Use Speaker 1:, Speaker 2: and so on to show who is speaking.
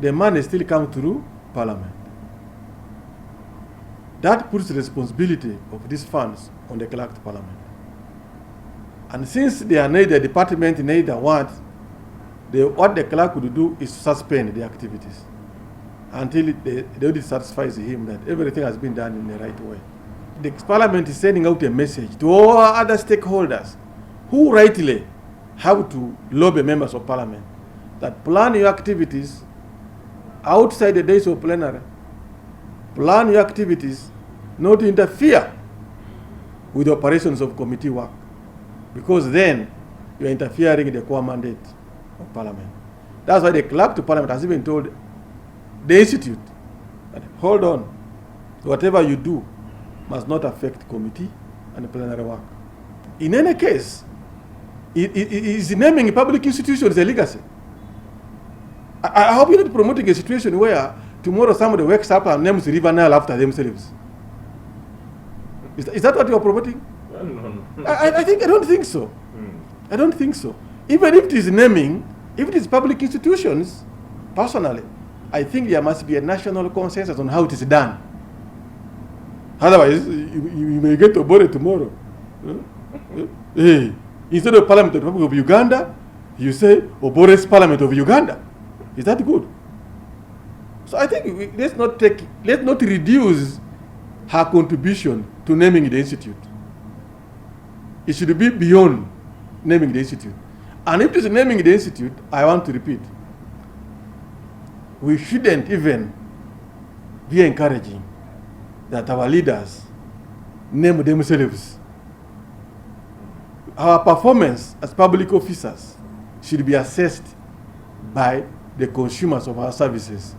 Speaker 1: the money still comes through Parliament. That puts the responsibility of these funds on the clerk to Parliament. And since they are neither department, neither what the clerk would do is suspend the activities until the audit satisfies him that everything has been done in the right way. The Parliament is sending out a message to all other stakeholders who rightly have to lobby members of Parliament that plan your activities outside the days of plenary. Plan your activities not to interfere with the operations of committee work, because then you are interfering in the core mandate of Parliament. That's why the clerk to Parliament has even told the institute that, hold on, whatever you do must not affect committee and plenary work. In any case, is naming public institutions a legacy. I hope you're not promoting a situation where tomorrow somebody wakes up and names River Nile after themselves. Is that what you're promoting?
Speaker 2: No.
Speaker 1: I don't think so. I don't think so. Even if it is naming, if it is public institutions, personally, I think there must be a national consensus on how it is done. Otherwise, you may get Obore tomorrow. Hey, instead of Parliament of the Republic of Uganda, you say Obore's Parliament of Uganda. Is that good? So I think let's not reduce her contribution to naming the institute. It should be beyond naming the institute. And if it is naming the institute, I want to repeat, we shouldn't even be encouraging that our leaders name themselves. Our performance as public officers should be assessed by the consumers of our services.